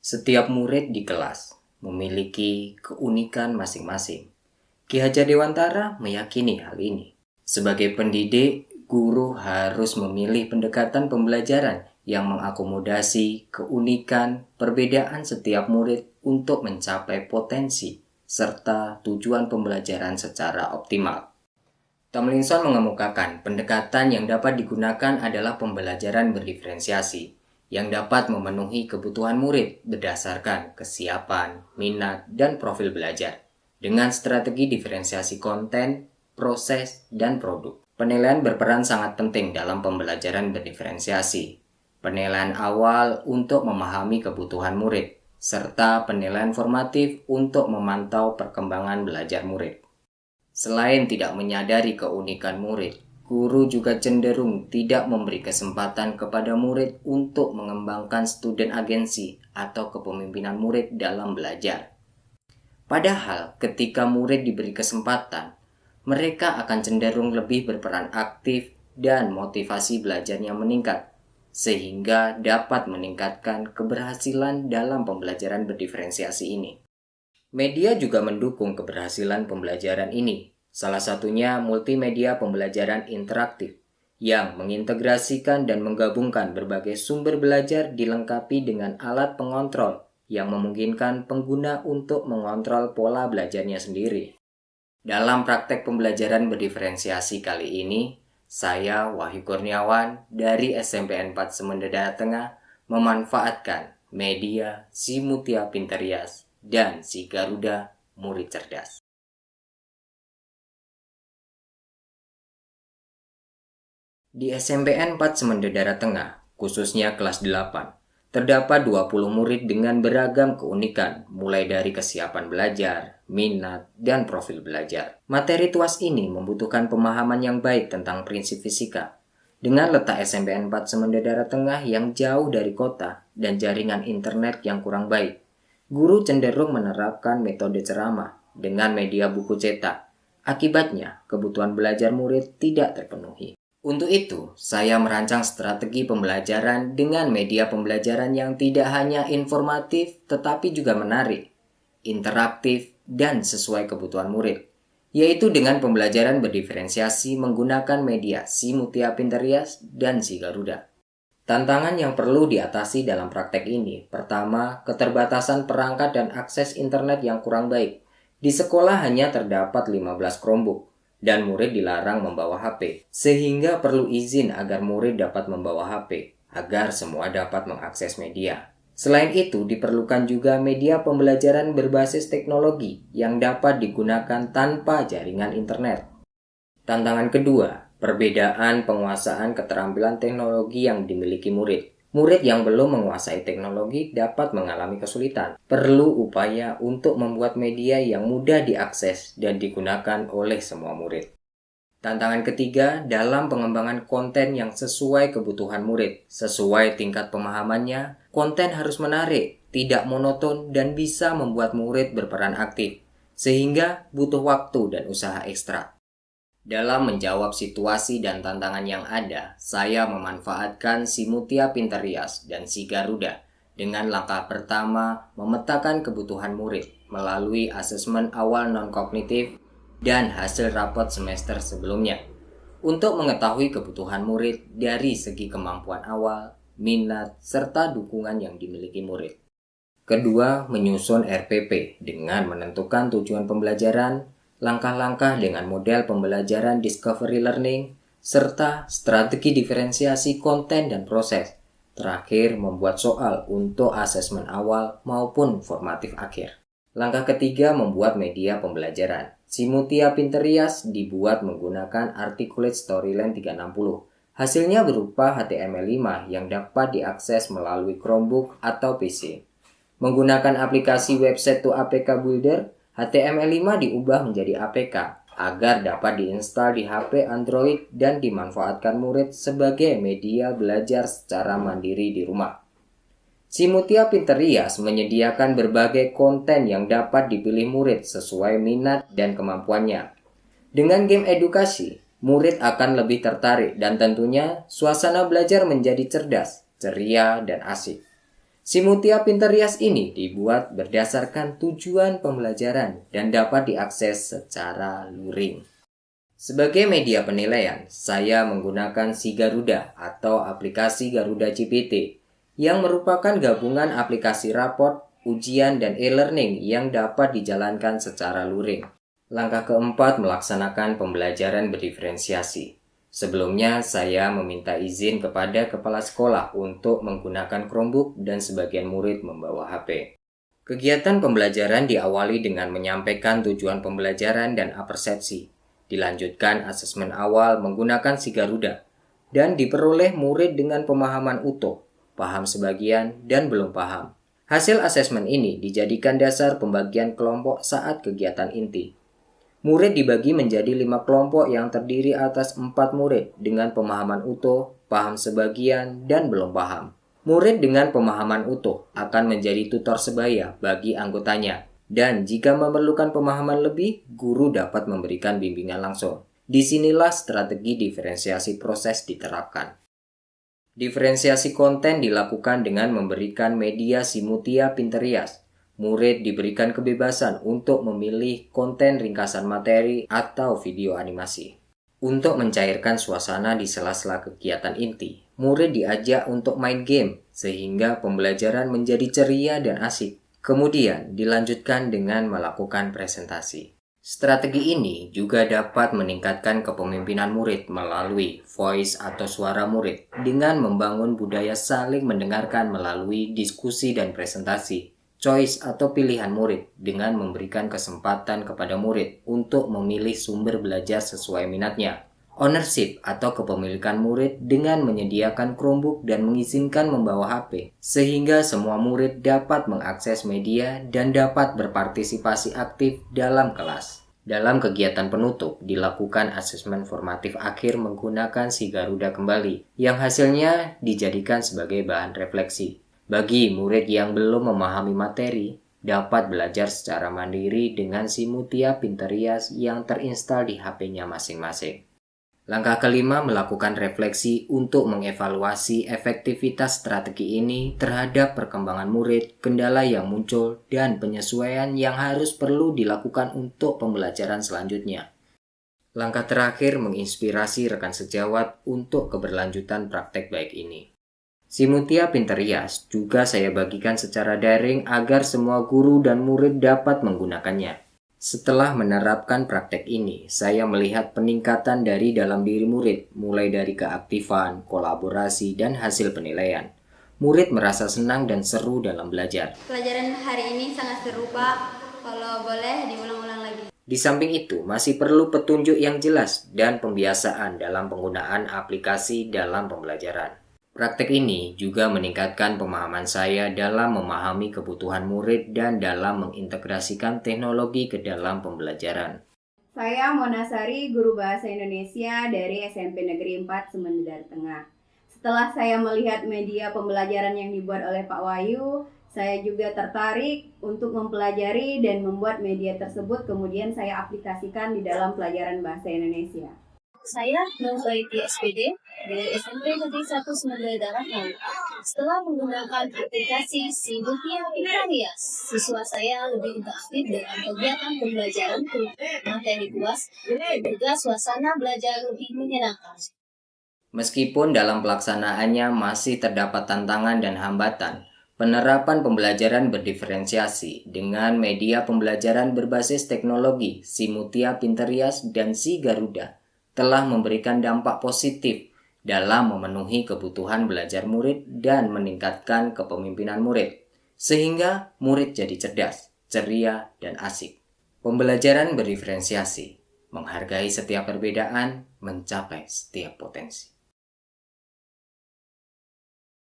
Setiap murid di kelas memiliki keunikan masing-masing. Ki Hajar Dewantara meyakini hal ini. Sebagai pendidik, guru harus memilih pendekatan pembelajaran yang mengakomodasi keunikan perbedaan setiap murid untuk mencapai potensi serta tujuan pembelajaran secara optimal. Tomlinson mengemukakan pendekatan yang dapat digunakan adalah pembelajaran berdiferensiasi yang dapat memenuhi kebutuhan murid berdasarkan kesiapan, minat, dan profil belajar dengan strategi diferensiasi konten, proses, dan produk. Penilaian berperan sangat penting dalam pembelajaran berdiferensiasi. Penilaian awal untuk memahami kebutuhan murid, serta penilaian formatif untuk memantau perkembangan belajar murid. Selain tidak menyadari keunikan murid, guru juga cenderung tidak memberi kesempatan kepada murid untuk mengembangkan student agency atau kepemimpinan murid dalam belajar. Padahal ketika murid diberi kesempatan, mereka akan cenderung lebih berperan aktif dan motivasi belajarnya meningkat, sehingga dapat meningkatkan keberhasilan dalam pembelajaran berdiferensiasi ini. Media juga mendukung keberhasilan pembelajaran ini, salah satunya multimedia pembelajaran interaktif yang mengintegrasikan dan menggabungkan berbagai sumber belajar dilengkapi dengan alat pengontrol yang memungkinkan pengguna untuk mengontrol pola belajarnya sendiri. Dalam praktek pembelajaran berdiferensiasi kali ini, saya Wahyu Kurniawan dari SMP 4 Semendadara Tengah memanfaatkan media Si Mutia Pinterias dan Si Garuda Murid Cerdas. Di SMPN 4 Semendadara Tengah, khususnya kelas 8, terdapat 20 murid dengan beragam keunikan, mulai dari kesiapan belajar, minat, dan profil belajar. Materi tuas ini membutuhkan pemahaman yang baik tentang prinsip fisika. Dengan letak SMPN 4 Semendadara Tengah yang jauh dari kota dan jaringan internet yang kurang baik, guru cenderung menerapkan metode ceramah dengan media buku cetak. Akibatnya, kebutuhan belajar murid tidak terpenuhi. Untuk itu, saya merancang strategi pembelajaran dengan media pembelajaran yang tidak hanya informatif tetapi juga menarik, interaktif, dan sesuai kebutuhan murid, yaitu dengan pembelajaran berdiferensiasi menggunakan media Si Mutia Pinterias dan Si Garuda. Tantangan yang perlu diatasi dalam praktek ini, pertama, keterbatasan perangkat dan akses internet yang kurang baik. Di sekolah hanya terdapat 15 Chromebook, dan murid dilarang membawa HP, sehingga perlu izin agar murid dapat membawa HP, agar semua dapat mengakses media. Selain itu, diperlukan juga media pembelajaran berbasis teknologi yang dapat digunakan tanpa jaringan internet. Tantangan kedua, perbedaan penguasaan keterampilan teknologi yang dimiliki murid. Murid yang belum menguasai teknologi dapat mengalami kesulitan. Perlu upaya untuk membuat media yang mudah diakses dan digunakan oleh semua murid. Tantangan ketiga, dalam pengembangan konten yang sesuai kebutuhan murid. Sesuai tingkat pemahamannya, konten harus menarik, tidak monoton, dan bisa membuat murid berperan aktif, sehingga butuh waktu dan usaha ekstra. Dalam menjawab situasi dan tantangan yang ada, saya memanfaatkan Si Mutia Pinterias dan Si Garuda dengan langkah pertama memetakan kebutuhan murid melalui asesmen awal non-kognitif dan hasil rapot semester sebelumnya untuk mengetahui kebutuhan murid dari segi kemampuan awal, minat, serta dukungan yang dimiliki murid. Kedua, menyusun RPP dengan menentukan tujuan pembelajaran, langkah-langkah dengan model pembelajaran discovery learning, serta strategi diferensiasi konten dan proses. Terakhir, membuat soal untuk asesmen awal maupun formatif akhir. Langkah ketiga, membuat media pembelajaran. Si Mutia Pinterias dibuat menggunakan Articulate Storyline 360. Hasilnya berupa HTML5 yang dapat diakses melalui Chromebook atau PC. Menggunakan aplikasi Website to APK Builder, HTML5 diubah menjadi APK agar dapat diinstal di HP Android dan dimanfaatkan murid sebagai media belajar secara mandiri di rumah. Si Mutia Pinterias menyediakan berbagai konten yang dapat dipilih murid sesuai minat dan kemampuannya. Dengan game edukasi, murid akan lebih tertarik dan tentunya suasana belajar menjadi cerdas, ceria, dan asik. Simutia Pinterest ini dibuat berdasarkan tujuan pembelajaran dan dapat diakses secara luring. Sebagai media penilaian, saya menggunakan Si Garuda atau aplikasi Garuda GPT yang merupakan gabungan aplikasi raport, ujian, dan e-learning yang dapat dijalankan secara luring. Langkah keempat, melaksanakan pembelajaran berdiferensiasi. Sebelumnya, saya meminta izin kepada kepala sekolah untuk menggunakan Chromebook dan sebagian murid membawa HP. Kegiatan pembelajaran diawali dengan menyampaikan tujuan pembelajaran dan apersepsi. Dilanjutkan asesmen awal menggunakan Si Garuda dan diperoleh murid dengan pemahaman utuh, paham sebagian, dan belum paham. Hasil asesmen ini dijadikan dasar pembagian kelompok saat kegiatan inti. Murid dibagi menjadi 5 kelompok yang terdiri atas 4 murid dengan pemahaman utuh, paham sebagian, dan belum paham. Murid dengan pemahaman utuh akan menjadi tutor sebaya bagi anggotanya, dan jika memerlukan pemahaman lebih, guru dapat memberikan bimbingan langsung. Disinilah strategi diferensiasi proses diterapkan. Diferensiasi konten dilakukan dengan memberikan media Simutia Pinterest. Murid diberikan kebebasan untuk memilih konten ringkasan materi atau video animasi. Untuk mencairkan suasana di sela-sela kegiatan inti, murid diajak untuk main game sehingga pembelajaran menjadi ceria dan asik. Kemudian dilanjutkan dengan melakukan presentasi. Strategi ini juga dapat meningkatkan kepemimpinan murid melalui voice atau suara murid dengan membangun budaya saling mendengarkan melalui diskusi dan presentasi. Choice atau pilihan murid dengan memberikan kesempatan kepada murid untuk memilih sumber belajar sesuai minatnya. Ownership atau kepemilikan murid dengan menyediakan Chromebook dan mengizinkan membawa HP, sehingga semua murid dapat mengakses media dan dapat berpartisipasi aktif dalam kelas. Dalam kegiatan penutup, dilakukan asesmen formatif akhir menggunakan Si Garuda kembali, yang hasilnya dijadikan sebagai bahan refleksi. Bagi murid yang belum memahami materi, dapat belajar secara mandiri dengan Simutia Pinterest yang terinstal di HP-nya masing-masing. Langkah kelima, melakukan refleksi untuk mengevaluasi efektivitas strategi ini terhadap perkembangan murid, kendala yang muncul, dan penyesuaian yang harus perlu dilakukan untuk pembelajaran selanjutnya. Langkah terakhir, menginspirasi rekan sejawat untuk keberlanjutan praktek baik ini. Simutia Pinterest juga saya bagikan secara daring agar semua guru dan murid dapat menggunakannya. Setelah menerapkan praktek ini, saya melihat peningkatan dari dalam diri murid, mulai dari keaktifan, kolaborasi, dan hasil penilaian. Murid merasa senang dan seru dalam belajar. Pelajaran hari ini sangat seru, Pak. Kalau boleh diulang-ulang lagi. Di samping itu, masih perlu petunjuk yang jelas dan pembiasaan dalam penggunaan aplikasi dalam pembelajaran. Praktek ini juga meningkatkan pemahaman saya dalam memahami kebutuhan murid dan dalam mengintegrasikan teknologi ke dalam pembelajaran. Saya Monasari, guru bahasa Indonesia dari SMP Negeri 4 Sumedang Tengah. Setelah saya melihat media pembelajaran yang dibuat oleh Pak Wahyu, saya juga tertarik untuk mempelajari dan membuat media tersebut, kemudian saya aplikasikan di dalam pelajaran bahasa Indonesia. Saya Nurbaiti SPD dari SMP Negeri 1 Sumedang Tengah. Setelah menggunakan aplikasi Simutia Pinterest, siswa saya lebih interaktif dengan kegiatan pembelajaran materi luas dan juga suasana belajar lebih menyenangkan. Meskipun dalam pelaksanaannya masih terdapat tantangan dan hambatan, penerapan pembelajaran berdiferensiasi dengan media pembelajaran berbasis teknologi Simutia Pinterest dan Si Garuda telah memberikan dampak positif dalam memenuhi kebutuhan belajar murid dan meningkatkan kepemimpinan murid, sehingga murid jadi cerdas, ceria, dan asik. Pembelajaran berdiferensiasi, menghargai setiap perbedaan, mencapai setiap potensi.